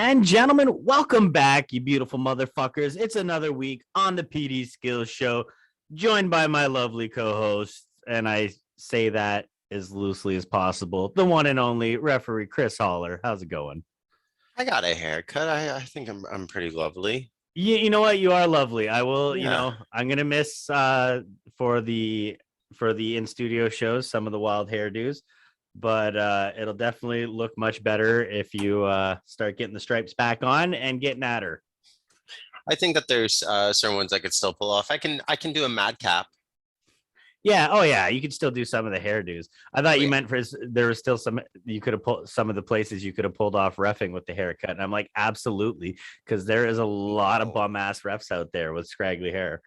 and gentlemen, welcome back, you beautiful motherfuckers. It's another week on the PD Skillz Show, joined by my lovely co-host, and I say that as loosely as possible, the one and only referee Chris Holler. How's it going? I got a haircut. I think I'm pretty lovely. You know what? You are lovely. I will. Yeah. I'm gonna miss for the in studio shows some of the wild hairdos, but it'll definitely look much better if you start getting the stripes back on and getting at her. I think that there's certain ones I could still pull off. I can do a madcap. Yeah. Oh, yeah. You could still do some of the hairdos. I thought you Yeah. meant for there was still some you could have pulled some of the places you could have pulled off reffing with the haircut. And I'm like, absolutely, because there is a lot of bum ass refs out there with scraggly hair.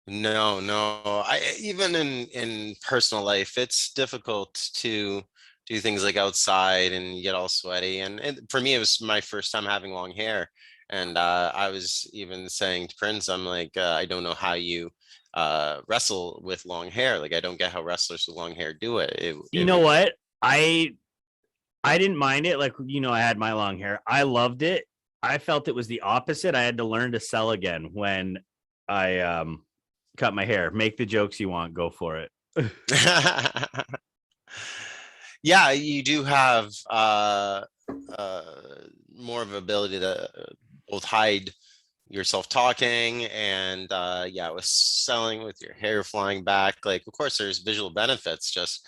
No. I even in personal life, it's difficult to do things like outside and get all sweaty. And for me, it was my first time having long hair. And I was even saying to Prince, I'm like, I don't know how you wrestle with long hair. Like, I don't get how wrestlers with long hair do it. You know what? I didn't mind it. Like, I had my long hair. I loved it. I felt it was the opposite. I had to learn to sell again when I cut my hair. Make the jokes you want. Go for it. Yeah, you do have more of an ability to both hide yourself talking and with selling with your hair flying back. Like, of course, there's visual benefits, just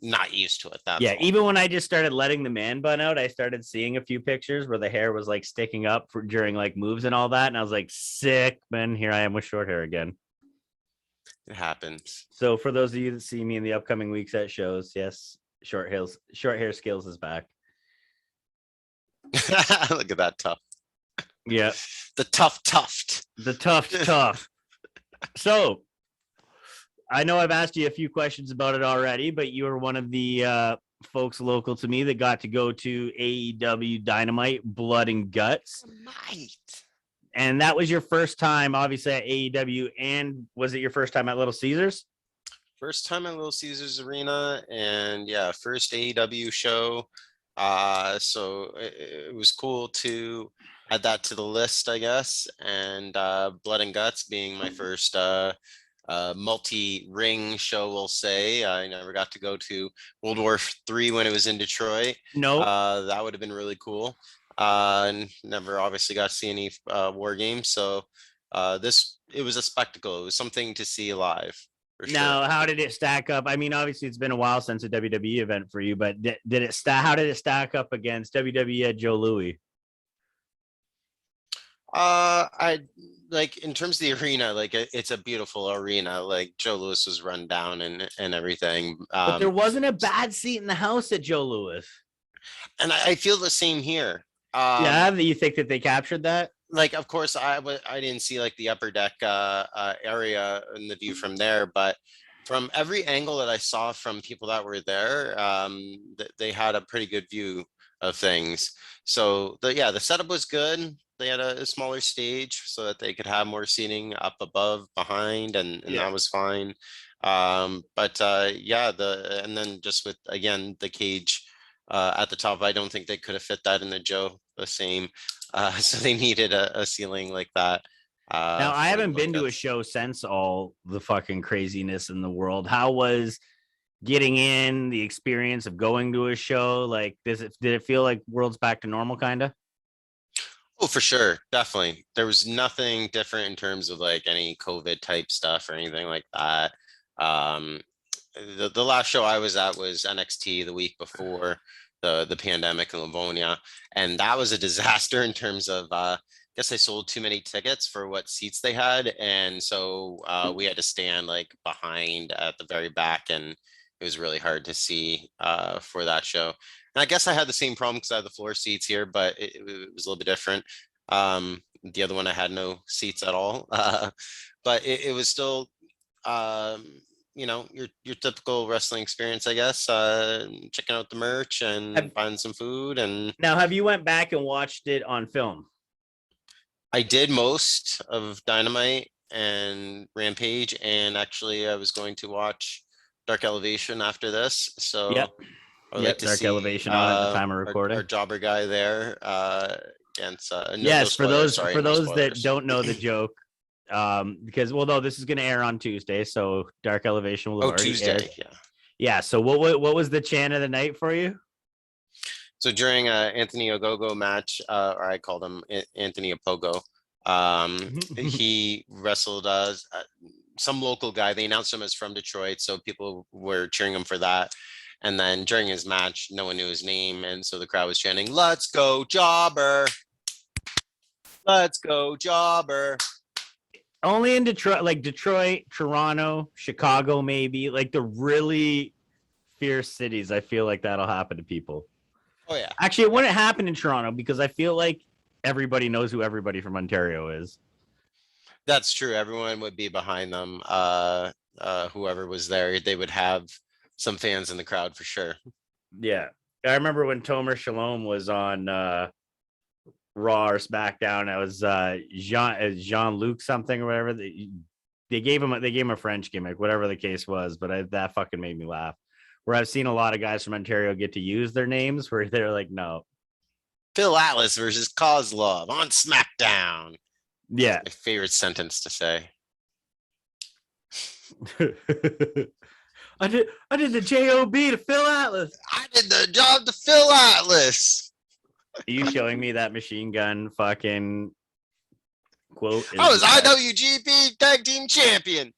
not used to it. That's all. Even when I just started letting the man bun out, I started seeing a few pictures where the hair was like sticking up during like moves and all that. And I was like, sick, man. Here I am with short hair again. It happens. So for those of you that see me in the upcoming weeks at shows, yes, short hair Skillz is back. Look at that tuft. Yeah. The tuft. The tuft. So I know I've asked you a few questions about it already, but you were one of the folks local to me that got to go to AEW Dynamite Blood and Guts. And that was your first time, obviously, at AEW. And was it your first time at Little Caesars? First time at Little Caesars Arena, and first AEW show. So it was cool to add that to the list, I guess. And Blood and Guts being my first multi-ring show, we'll say. I never got to go to World War III when it was in Detroit. No. That would have been really cool. And never obviously got to see any war games. So it was a spectacle. It was something to see live. Now, how did it stack up? I mean, obviously, it's been a while since a WWE event for you, but how did it stack up against WWE at Joe Louis? I like, in terms of the arena, like it's a beautiful arena. Like, Joe Louis was run down and everything. But there wasn't a bad seat in the house at Joe Louis. And I feel the same here. You think that they captured that? Like, of course, I didn't see like the upper deck area and the view from there, but from every angle that I saw from people that were there, they had a pretty good view of things. So the setup was good. They had a smaller stage so that they could have more seating up above, behind, and that was fine. And then just with, again, the cage at the top, I don't think they could have fit that in the Joe the same. So they needed a ceiling like that. Now, I haven't been to a show since all the fucking craziness in the world. How was getting in, the experience of going to a show? Like, did it feel like world's back to normal, kind of? Oh, for sure. Definitely. There was nothing different in terms of like any COVID type stuff or anything like that. The last show I was at was NXT the week before the pandemic and Livonia, and that was a disaster in terms of I guess they sold too many tickets for what seats they had, and so we had to stand like behind at the very back, and it was really hard to see for that show. And I guess I had the same problem because I had the floor seats here, but it was a little bit different. The other one I had no seats at all, but it was still your typical wrestling experience, I guess. Checking out the merch and buying some food. And now, have you went back and watched it on film? I did most of Dynamite and Rampage, and actually I was going to watch Dark Elevation after this. So Yep. I would like to Dark see Elevation on at the time of recording. Our jobber guy there. against Yes, for those no that spoilers. don't know the joke, because no, this is going to air on Tuesday, so Dark Elevation will have already Tuesday, aired. yeah. Yeah. So what was the chant of the night for you? So during Anthony Ogogo match, or I called him Anthony Opogo, he wrestled some local guy. They announced him as from Detroit, so people were cheering him for that. And then during his match, no one knew his name, and so the crowd was chanting, "Let's go, Jobber! Let's go, Jobber!" Only in Detroit, like Detroit, Toronto, Chicago, maybe like the really fierce cities. I feel like that'll happen to people. Oh yeah. Actually, it wouldn't happen in Toronto because I feel like everybody knows who everybody from Ontario is. That's true. Everyone would be behind them. Whoever was there, they would have some fans in the crowd for sure. Yeah. I remember when Tomer Shalom was on Raw or SmackDown. I was Jean-Luc something or whatever. They gave him a French gimmick, whatever the case was, but that fucking made me laugh. Where I've seen a lot of guys from Ontario get to use their names where they're like, no. Phil Atlas versus Kozlov on SmackDown. Yeah. My favorite sentence to say. I did the job to Phil Atlas. I did the job to Phil Atlas. Are you showing me that machine gun fucking quote? I was IWGP Tag Team Champion.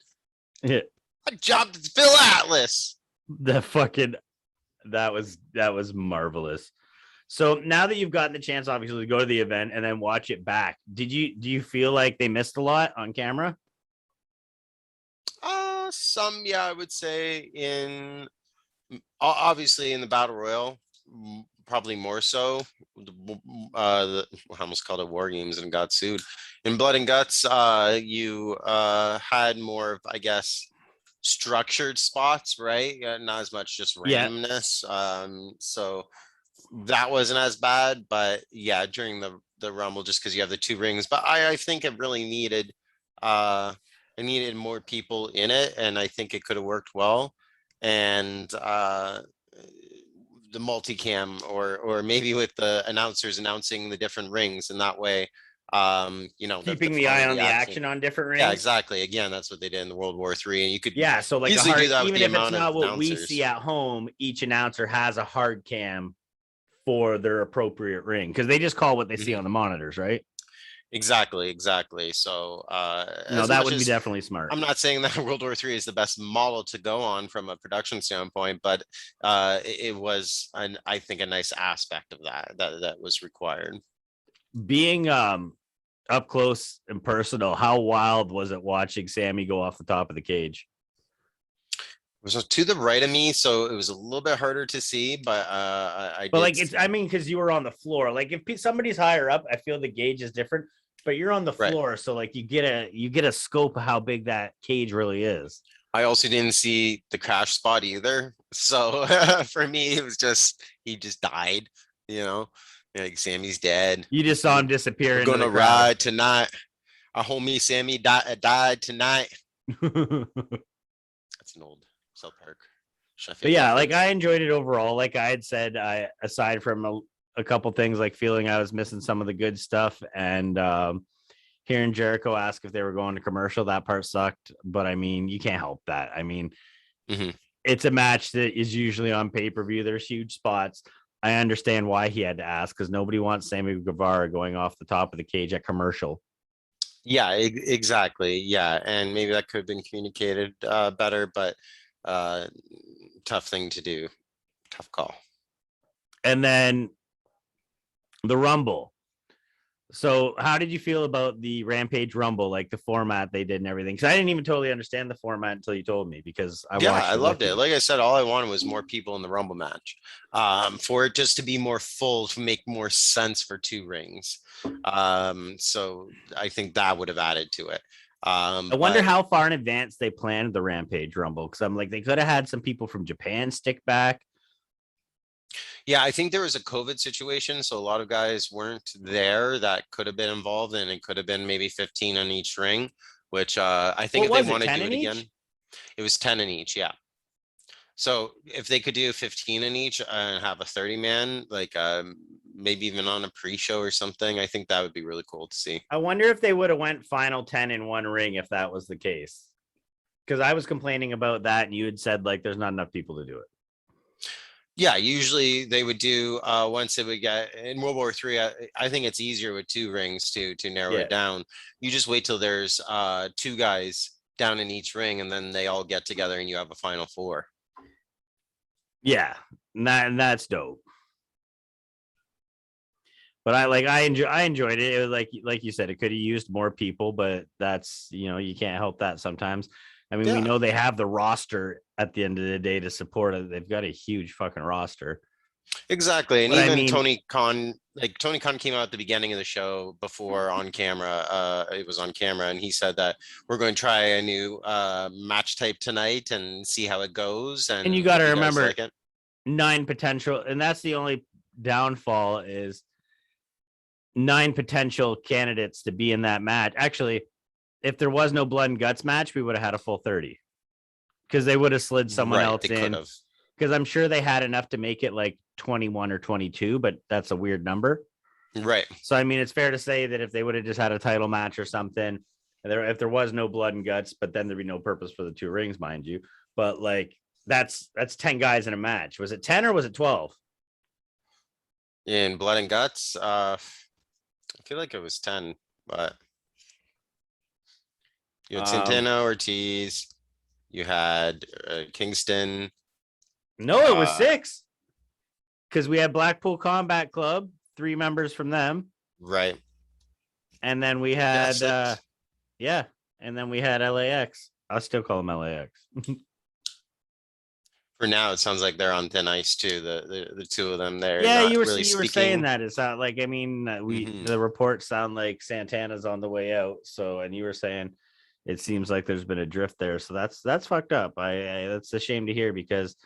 Yeah. I jobbed to Phil Atlas. That was marvelous. So now that you've gotten the chance, obviously, to go to the event and then watch it back, do you feel like they missed a lot on camera? Some, yeah, I would say obviously in the Battle Royal, probably more so. I almost called it War Games and got sued. In Blood and Guts, you had more of, I guess, structured spots, right? Not as much just randomness. So that wasn't as bad, but yeah, during the Rumble, just because you have the two rings. But I think it really needed more people in it, and I think it could have worked well. And the multicam or maybe with the announcers announcing the different rings, and that way keeping the eye on the action on different rings. Yeah, exactly. Again, that's what they did in the World War III, and you could so like easily do that even if it's not what we see at home, each announcer has a hard cam for their appropriate ring because they just call what they see on the monitors, right? Exactly. So no, that would be definitely smart. I'm not saying that World War III is the best model to go on from a production standpoint, but it was I think a nice aspect of that was required. Being up close and personal, how wild was it watching Sammy go off the top of the cage? It was to the right of me, so it was a little bit harder to see, but because you were on the floor. Like if somebody's higher up, I feel the gauge is different, but you're on the floor, right. So like you get a scope of how big that cage really is. I also didn't see the crash spot either, so for me it was just he just died, like Sammy's dead. You just saw him disappear. We're gonna ride tonight. Our homie Sammy died tonight. That's an old South Park. But yeah, like I enjoyed it overall. Like I had said, aside from a couple things, like feeling I was missing some of the good stuff, and hearing Jericho ask if they were going to commercial, that part sucked. But I mean, you can't help that. I mean, It's a match that is usually on pay-per-view. There's huge spots. I understand why he had to ask because nobody wants Sammy Guevara going off the top of the cage at commercial. Yeah, exactly. Yeah, and maybe that could have been communicated better, but tough thing to do. Tough call. And then the Rumble. So how did you feel about the Rampage Rumble, like the format they did and everything? Because I didn't even totally understand the format until you told me because I loved it. Like I said, all I wanted was more people in the Rumble match for it just to be more full, to make more sense for two rings. So I think that would have added to it. I wonder how far in advance they planned the Rampage Rumble, because I'm like, they could have had some people from Japan stick back. Yeah, I think there was a COVID situation, so a lot of guys weren't there that could have been involved, and it could have been maybe 15 on each ring, which I think if they want to do it again, it was 10 in each. Yeah. So if they could do 15 in each and have a 30-man, like maybe even on a pre-show or something, I think that would be really cool to see. I wonder if they would have went final 10 in one ring if that was the case. Because I was complaining about that, and you had said like there's not enough people to do it. Yeah, usually they would do once it would get in World War III. I think it's easier with 2 rings to narrow Yeah. it down. You just wait till there's 2 guys down in each ring, and then they all get together and you have a final 4. Yeah, and that's dope. But I enjoyed it. It was like you said, it could have used more people, but that's, you can't help that sometimes. I mean, we know they have the roster at the end of the day to support it. They've got a huge fucking roster. Exactly. And But even Tony Khan came out at the beginning of the show before on camera. It was on camera, and he said that we're going to try a new match type tonight and see how it goes. And you got to remember 9 potential, and that's the only downfall is 9 potential candidates to be in that match. Actually, if there was no blood and guts match, we would have had a full 30 because they would have slid someone else in. Because I'm sure they had enough to make it like 21 or 22, but that's a weird number. Right. So, I mean, it's fair to say that if they would have just had a title match or something, if there was no blood and guts, but then there'd be no purpose for the 2 rings, mind you. But like, that's 10 guys in a match. Was it 10 or was it 12? In blood and guts, I feel like it was 10, but you had Santana, Ortiz, you had Kingston. No, it was 6 because we had Blackpool Combat Club, 3 members from them, right? And then we had and then we had LAX. I'll still call them LAX. For now, it sounds like they're on thin ice too. The 2 of them there. Yeah, you were saying that. It's not like, I mean, the reports sound like Santana's on the way out. So, and you were saying it seems like there's been a drift there. So that's fucked up. That's a shame to hear because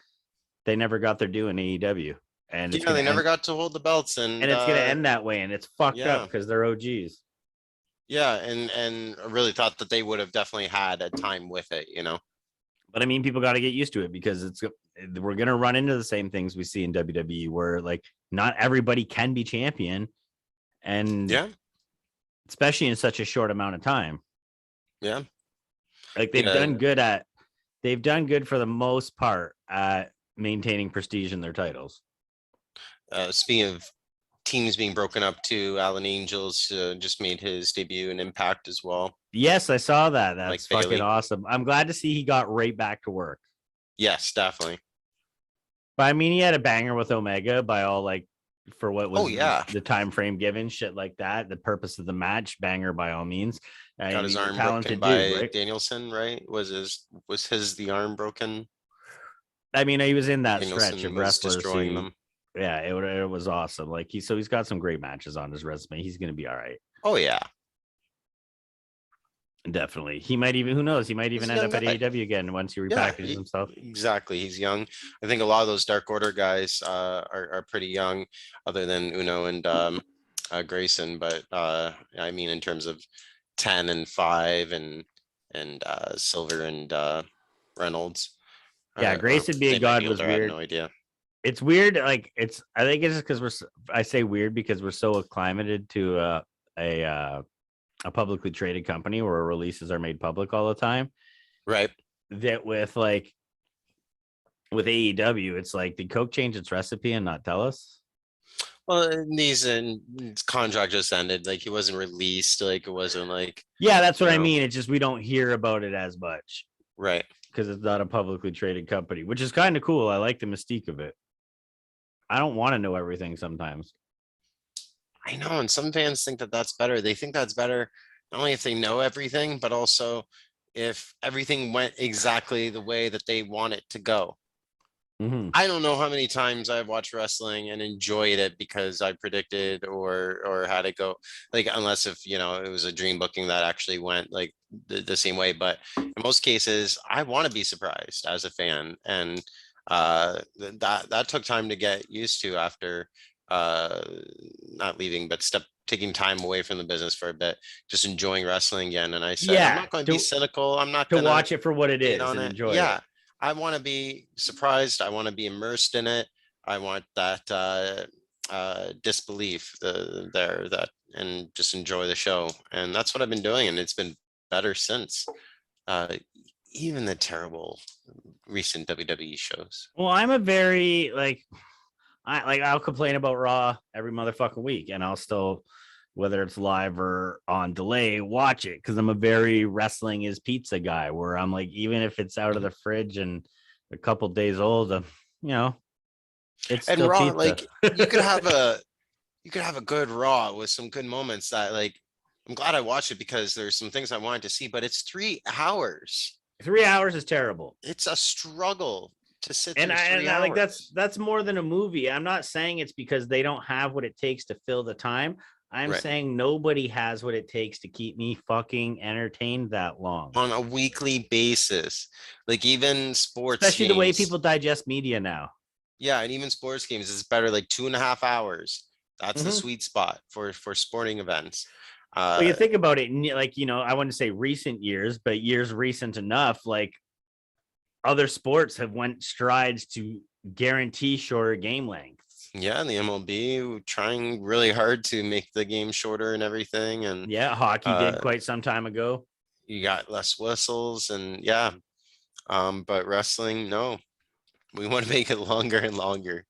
they never got their due in AEW, and they never got to hold the belts, and it's gonna end that way, and it's fucked up because they're OGs. Yeah, and I really thought that they would have definitely had a time with it, But I mean, people got to get used to it because we're gonna run into the same things we see in WWE, where like not everybody can be champion, and especially in such a short amount of time. Yeah, like they've done good for the most part at maintaining prestige in their titles. Speaking of teams being broken up too, Alan Angels just made his debut in Impact as well. Yes, I saw that. That's fucking awesome. I'm glad to see he got right back to work. Yes, definitely. But I mean, he had a banger with Omega by all, like, for what was the time frame given, shit like that. The purpose of the match, banger by all means. Got his arm broken by Danielson, right? Was his the arm broken? I mean, he was in that Danielson stretch of wrestlers destroying them. Yeah, it was awesome. Like he's got some great matches on his resume. He's gonna be all right. Oh yeah, definitely. He might even, who knows? He might even end up at AEW again once he repackages himself. Exactly, he's young. I think a lot of those Dark Order guys are pretty young, other than Uno and Grayson. But I mean, in terms of 10 and 5 and Silver and Reynolds. Yeah, Grayson being God was weird. I have no idea. It's weird. Like I think it's just because I say weird because we're so acclimated to a publicly traded company where releases are made public all the time. Right. That with AEW, it's like, did Coke change its recipe and not tell us? Well, his contract just ended. Like he wasn't released. Like it wasn't like. Yeah, that's what I mean. It's just we don't hear about it as much. Right. Because it's not a publicly traded company, which is kind of cool. I like the mystique of it. I don't want to know everything sometimes. I know, and some fans think that that's better. They think that's better not only if they know everything, but also if everything went exactly the way that they want it to go. Mm-hmm. I don't know how many times I've watched wrestling and enjoyed it because I predicted or had it go, like, unless if it was a dream booking that actually went like the same way. But in most cases, I want to be surprised as a fan, and that took time to get used to after not leaving, but taking time away from the business for a bit, just enjoying wrestling again. And I said, I'm not going to be cynical. I'm not going to watch it for what it is and enjoy it. I want to be surprised. I want to be immersed in it. I want that disbelief there that and just enjoy the show. And that's what I've been doing. And it's been better since. Uh, even the terrible recent WWE shows. Well, I'm a very I'll complain about Raw every motherfucking week, and I'll still, whether it's live or on delay, watch it because I'm a very wrestling is pizza guy. Where I'm like, even if it's out of the fridge and a couple days old, it's And still Raw, pizza. like you could have a good Raw with some good moments that like I'm glad I watched it because there's some things I wanted to see, but it's 3 hours. 3 hours is terrible. It's a struggle to sit through And 3 I like hours. that's more than a movie. I'm not saying it's because they don't have what it takes to fill the time. I'm Right. saying nobody has what it takes to keep me fucking entertained that long. On a weekly basis. Like even sports Especially the way games. people digest media now. Yeah, and even sports games is better like 2.5 hours. That's the sweet spot for sporting events. Well, you think about it, like, I wouldn't say recent years, but years recent enough, like other sports have went strides to guarantee shorter game lengths. Yeah, the MLB trying really hard to make the game shorter and everything. And Yeah, hockey did quite some time ago. You got less whistles and yeah. But wrestling, no. We want to make it longer and longer.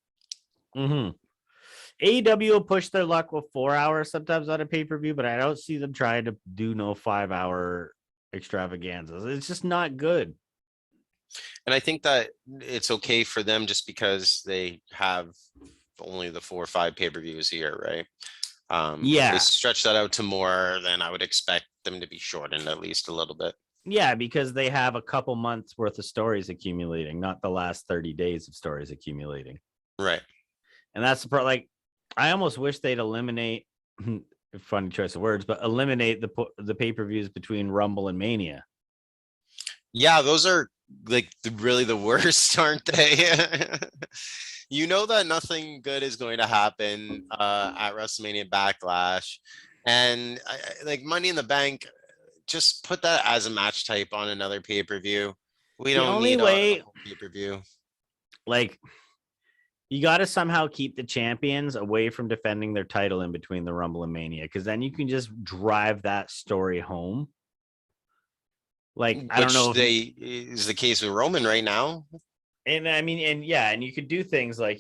AEW will push their luck with 4 hours sometimes on a pay-per-view, but I don't see them trying to do no 5-hour extravaganzas. It's just not good. And I think that it's okay for them just because they have only the 4 or 5 pay-per-views a year, right? If they stretch that out to more, then I would expect them to be shortened at least a little bit. Yeah, because they have a couple months worth of stories accumulating, not the last 30 days of stories accumulating. Right. And that's the part. Like, I almost wish they'd eliminate, funny choice of words, but eliminate the pay-per-views between Rumble and Mania. Yeah, those are like really the worst, aren't they? You know that nothing good is going to happen at WrestleMania Backlash, and like Money in the Bank, just put that as a match type on another pay-per-view. We don't need a pay-per-view. Like, you got to somehow keep the champions away from defending their title in between the Rumble and Mania, because then you can just drive that story home. Like, I don't know if is the case with Roman right now. And I mean, and you could do things like,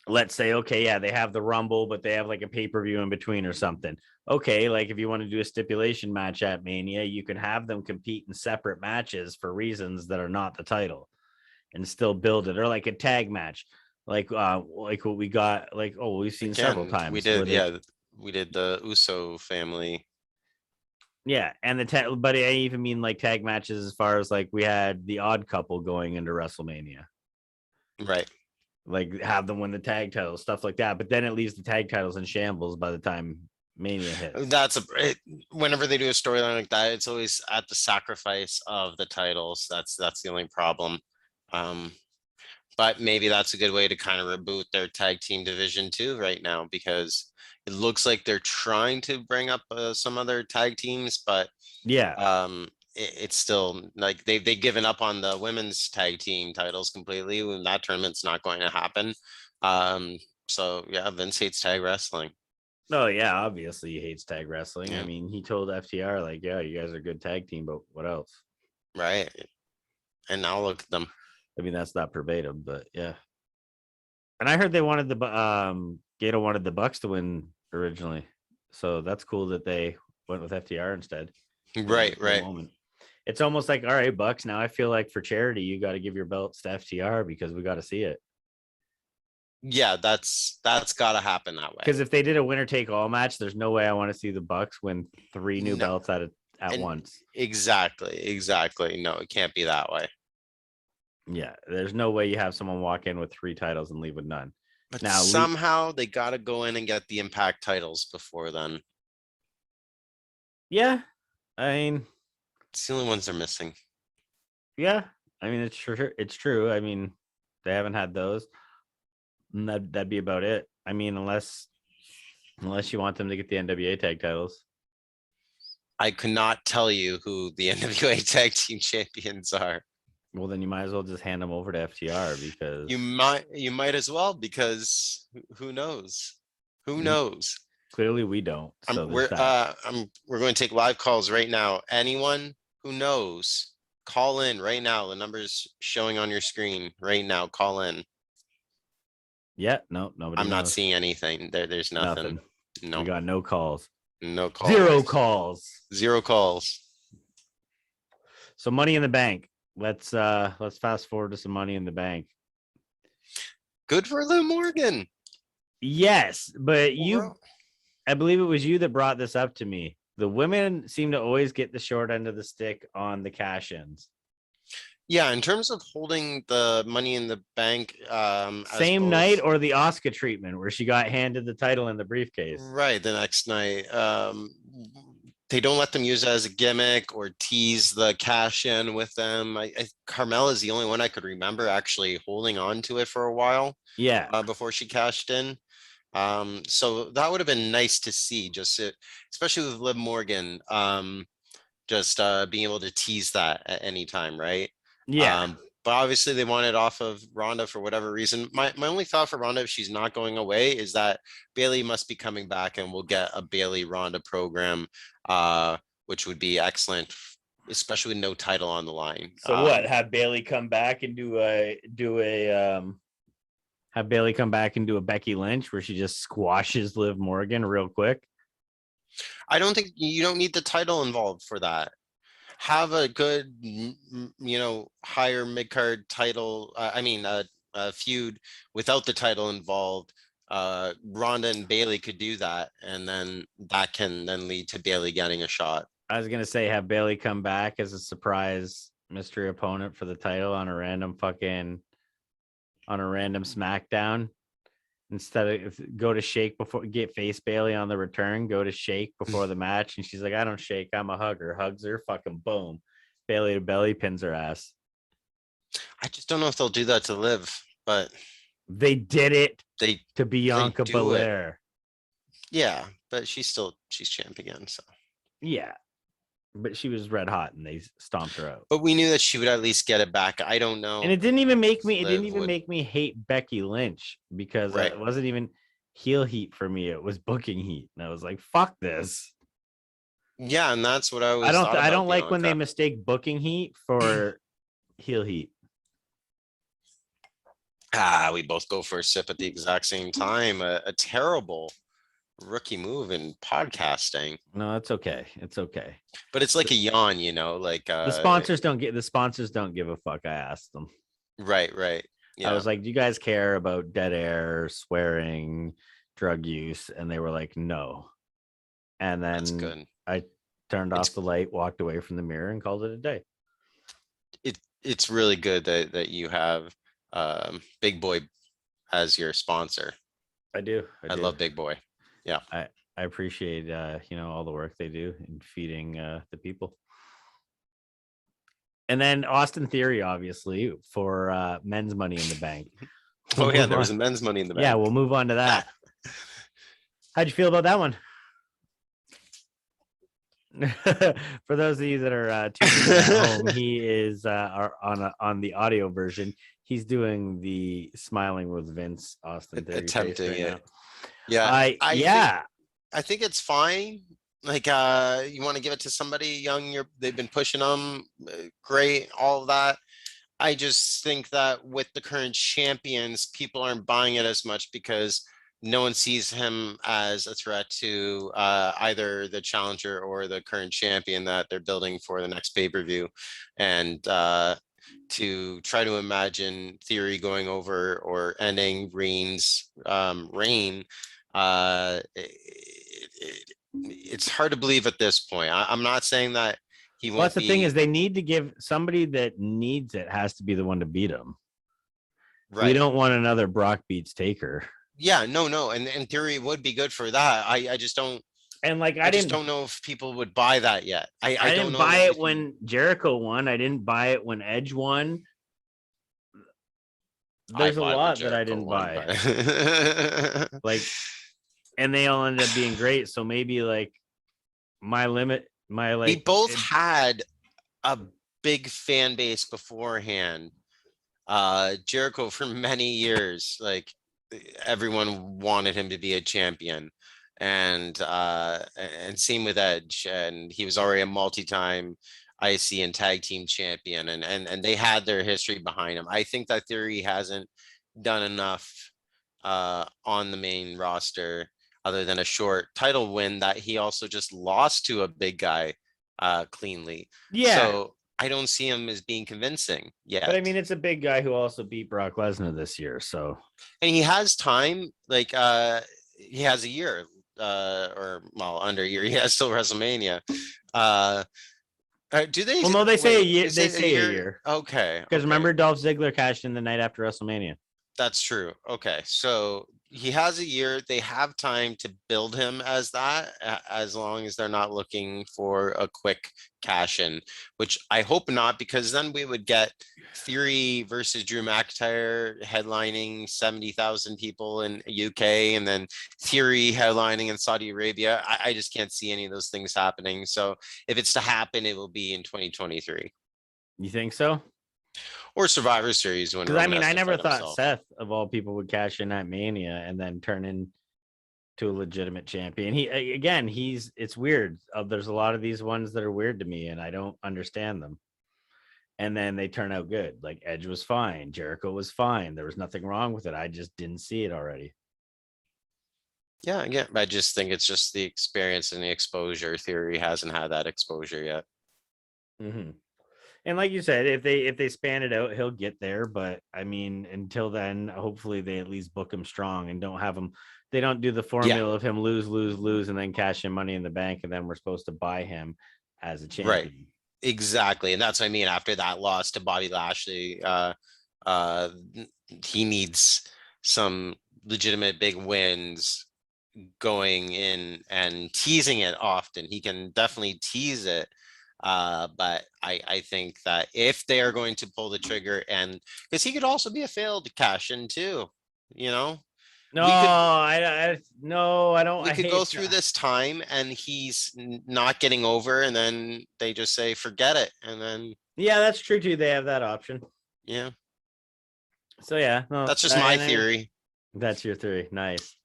let's say, okay, yeah, they have the Rumble, but they have like a pay-per-view in between or something. Okay, like if you want to do a stipulation match at Mania, you can have them compete in separate matches for reasons that are not the title and still build it, or like a tag match, like what we got, like, we've seen several times. We did, we did the Uso family. Yeah, and but I even mean like tag matches as far as like we had the Odd Couple going into WrestleMania. Right. Like have them win the tag titles, stuff like that. But then it leaves the tag titles in shambles by the time Mania hits. Whenever they do a storyline like that, it's always at the sacrifice of the titles. That's the only problem. But maybe that's a good way to kind of reboot their tag team division too right now, because it looks like they're trying to bring up some other tag teams, but yeah, it's still like they've given up on the women's tag team titles completely. And that tournament's not going to happen. So yeah, Vince hates tag wrestling. Oh yeah, obviously he hates tag wrestling. Yeah. I mean, he told FTR like, yeah, you guys are a good tag team, but what else? Right. And now look at them. I mean, that's not verbatim, but yeah. And I heard they wanted Gato wanted the Bucks to win originally, so that's cool that they went with FTR instead. Right. Moment. It's almost like, all right, Bucks, now I feel like for charity, you got to give your belts to FTR because we got to see it. Yeah, that's got to happen that way. Because if they did a winner take all match, there's no way I want to see the Bucks win 3 new belts at once. Exactly. No, it can't be that way. Yeah, there's no way you have someone walk in with 3 titles and leave with none. But now somehow they got to go in and get the Impact titles before then. Yeah, I mean, it's the only ones they're missing. Yeah, I mean, it's true. I mean, they haven't had those. And that'd be about it. I mean, unless you want them to get the NWA tag titles. I could not tell you who the NWA tag team champions are. Well, then you might as well just hand them over to FTR because You might as well, because who knows? Who knows? clearly we don't. So there's We're that. we're going to take live calls right now. Anyone who knows, call in right now. The number's showing on your screen right now. Call in. Yeah, no, nobody I'm not knows. seeing anything. There's nothing. No, We got no calls. no calls. Zero calls. Zero calls. So Money in the Bank. Let's fast forward to some Money in the Bank. Good for Liv Morgan. Yes, but Well, I believe it was you that brought this up to me. The women seem to always get the short end of the stick on the cash-ins. yeah, in terms of holding the Money in the Bank, Same night or the Oscar treatment where she got handed the title in the briefcase. right, the next night. They don't let them use it as a gimmick or tease the cash in with them. Carmella is the only one I could remember actually holding on to it for a while. Yeah. Before she cashed in. So that would have been nice to see, especially with Liv Morgan, just being able to tease that at any time, right? Yeah. But obviously they want it off of Ronda for whatever reason. My only thought for Ronda, if she's not going away, is that Bailey must be coming back and we'll get a Bailey Ronda program, which would be excellent, especially with no title on the line. So what? Have Bailey come back and do a have Bailey come back and do a Becky Lynch where she just squashes Liv Morgan real quick? I don't think you don't need the title involved for that. Have a good, higher mid-card title. A feud without the title involved. Ronda and Bailey could do that, and then that can then lead to Bailey getting a shot. I was gonna say have Bailey come back as a surprise mystery opponent for the title on a random SmackDown. Instead of go to shake before get face Bailey on the return, go to shake before the match. And she's like, I don't shake, I'm a hugger. Hugs her, fucking boom. Bailey to belly pins her ass. I just don't know if they'll do that to Liv, but they did it to Bianca do Belair. Yeah, but she's champ again. So yeah. But she was red hot and they stomped her out. But we knew that she would at least get it back. I don't know. And it didn't even make me hate Becky Lynch because it wasn't even heel heat for me. It was booking heat. And I was like, fuck this. Yeah, and that's what I was. I don't like when they mistake booking heat for heel heat. We both go for a sip at the exact same time. A terrible rookie move in podcasting. No, it's okay. It's okay. But it's like a yawn, like the sponsors don't give a fuck. I asked them. Right. Yeah. I was like, do you guys care about dead air, swearing, drug use? And they were like, no. And then that's good. I turned off the light, walked away from the mirror, and called it a day. It's really good that you have Big Boy as your sponsor. I do. I love Big Boy. Yeah, I appreciate all the work they do in feeding the people. And then Austin Theory, obviously, for men's Money in the Bank. There was a men's Money in the Bank. Yeah, we'll move on to that. How'd you feel about that one? For those of you that are tuning in at home, he is on the audio version. He's doing the smiling with Vince Austin Theory attempting it. Now. Yeah, I think it's fine. Like, you want to give it to somebody young. They've been pushing them, great, all of that. I just think that with the current champions, people aren't buying it as much because no one sees him as a threat to either the challenger or the current champion that they're building for the next pay-per-view. And to try to imagine Theory going over or ending Reigns' reign, it's hard to believe at this point. I'm not saying that he won't. That's the thing is they need to give somebody that needs it has to be the one to beat him. Right. We don't want another Brock beats Taker. Yeah, no, and Theory would be good for that. I just don't. And like I just don't know if people would buy that yet. I didn't buy it when Jericho won. I didn't buy it when Edge won. There's a lot that I didn't buy. Like, and they all ended up being great. So maybe like we both had a big fan base beforehand. Jericho for many years, like everyone wanted him to be a champion, and same with Edge, and he was already a multi-time IC and tag team champion, and they had their history behind him. I think that Theory hasn't done enough on the main roster other than a short title win that he also just lost to a big guy cleanly. Yeah. So I don't see him as being convincing yet. But I mean, it's a big guy who also beat Brock Lesnar this year. So, and he has time, like he has a year, or well, under a year. He has still WrestleMania. Do they? well, no, they say a year. is They it say a year. Okay. Because Okay. remember, Dolph Ziggler cashed in the night after WrestleMania. That's true. Okay. So he has a year. They have time to build him as that, as long as they're not looking for a quick cash in, which I hope not, because then we would get Theory versus Drew McIntyre headlining 70,000 people in UK, and then Theory headlining in Saudi Arabia. I just can't see any of those things happening. So if it's to happen, it will be in 2023. You think so? Or Survivor Series. Because I mean, I never thought Seth, of all people, would cash in at Mania and then turn into a legitimate champion. It's weird. There's a lot of these ones that are weird to me, and I don't understand them. And then they turn out good. Like Edge was fine, Jericho was fine. There was nothing wrong with it. I just didn't see it already. Yeah, I just think it's just the experience and the exposure. Theory hasn't had that exposure yet. Mm-hmm. And like you said, if they span it out, he'll get there. But I mean, until then, hopefully they at least book him strong and don't have him. They don't do the formula of him lose, and then cash in Money in the Bank, and then we're supposed to buy him as a champion. Right. Exactly. And that's what I mean. After that loss to Bobby Lashley, he needs some legitimate big wins going in and teasing it often. He can definitely tease it. But I think that if they are going to pull the trigger, and because he could also be a failed cash in too, No, I don't. We could go through this time and he's not getting over, and then they just say forget it, and then yeah, that's true too. They have that option. Yeah. So yeah, no, that's just my theory. That's your theory. Nice.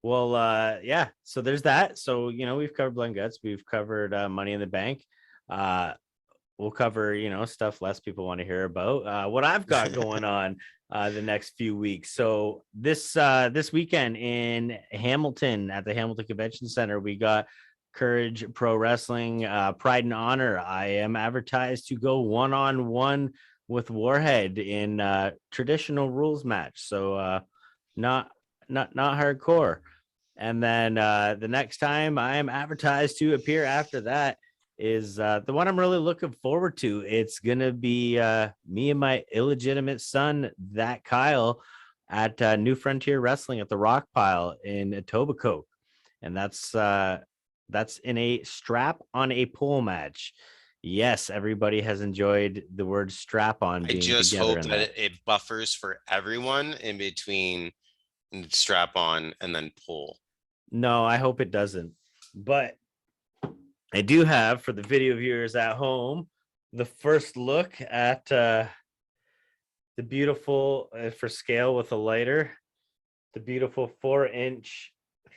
Well, yeah. So there's that. So we've covered Blood and Guts. We've covered Money in the Bank. We'll cover stuff less people want to hear about. What I've got going on the next few weeks. So this weekend in Hamilton at the Hamilton Convention Center, we got Courage Pro Wrestling, Pride and Honor. I am advertised to go 1-on-1 with Warhed in traditional rules match. So not hardcore. And then the next time I am advertised to appear after that is the one I'm really looking forward to. It's gonna be me and my illegitimate son, that Kyle, at New Frontier Wrestling at the Rock Pile in Etobicoke, and that's in a strap on a pole match. Yes, everybody has enjoyed the word strap on. I just hope that it buffers for everyone in between strap on and then pull. No, I hope it doesn't. But I do have, for the video viewers at home, the first look at the beautiful, for scale with a lighter, the beautiful 4-inch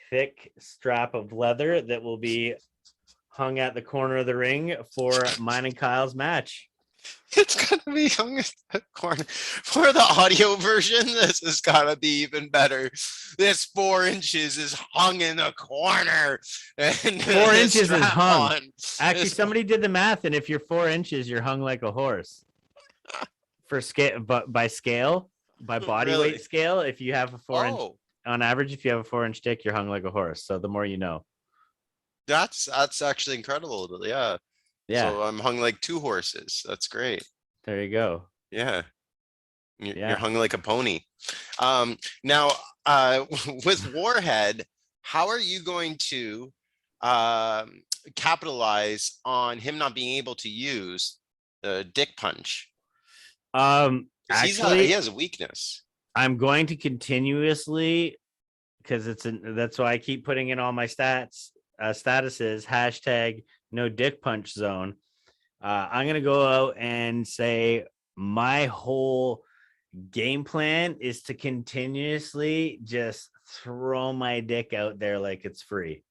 thick strap of leather that will be hung at the corner of the ring for mine and Kyle's match. It's gonna be hung at the corner. For the audio version, this has gotta be even better. This 4 inches is hung in the corner. And 4 inches is hung. Actually, somebody did the math, and if you're 4 inches, you're hung like a horse. For scale, but by scale, by body weight scale, if you have a 4-inch, on average, if you have a 4-inch dick, you're hung like a horse. So the more you know. That's actually incredible. Yeah. Yeah. So I'm hung like 2 horses. That's great. There you go. Yeah. You're hung like a pony. Now, with Warhed, how are you going to capitalize on him not being able to use the dick punch? Actually, he has a weakness. I'm going to continuously, because that's why I keep putting in all my statuses, hashtag no dick punch zone. I'm gonna go out and say my whole game plan is to continuously just throw my dick out there like it's free.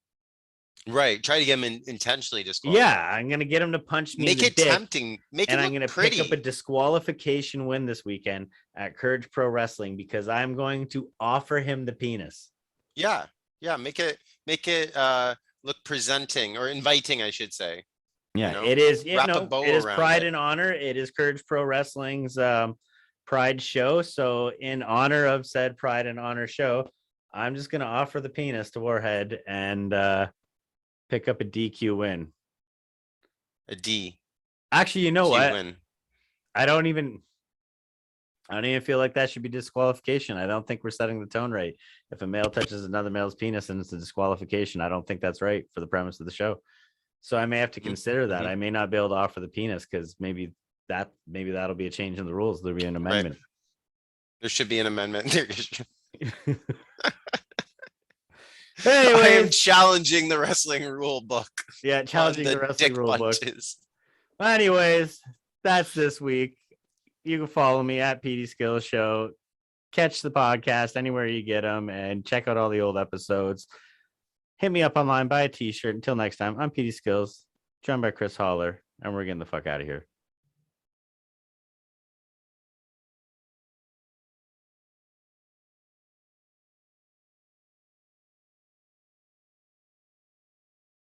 Right. Try to get him intentionally disqualified. Yeah, I'm gonna get him to punch me Make in the it dick, tempting. Make and it I'm look gonna pretty. pick up a disqualification win this weekend at Courage Pro Wrestling because I'm going to offer him the penis. Yeah. Yeah. Make it look presenting or inviting, I should say. Yeah, You know? it is. Wrap a bow It is around Pride it. and Honor. It is Courage Pro Wrestling's Pride show. So, in honor of said Pride and Honor show, I'm just gonna offer the penis to Warhed and pick up a DQ win. A D. Actually, you know what? Win. I don't even feel like that should be disqualification. I don't think we're setting the tone right. If a male touches another male's penis and it's a disqualification, I don't think that's right for the premise of the show. So I may have to consider that. I may not be able to offer the penis because maybe that'll be a change in the rules. There'll be an amendment. Right. There should be an amendment. I am challenging the wrestling rule book. Yeah, challenging the wrestling rule book. Well, anyways, that's this week. You can follow me at PD Skillz Show. Catch the podcast anywhere you get them and check out all the old episodes. Hit me up online, buy a t-shirt. Until next time, I'm PD Skillz, joined by Chris Holler, and we're getting the fuck out of here.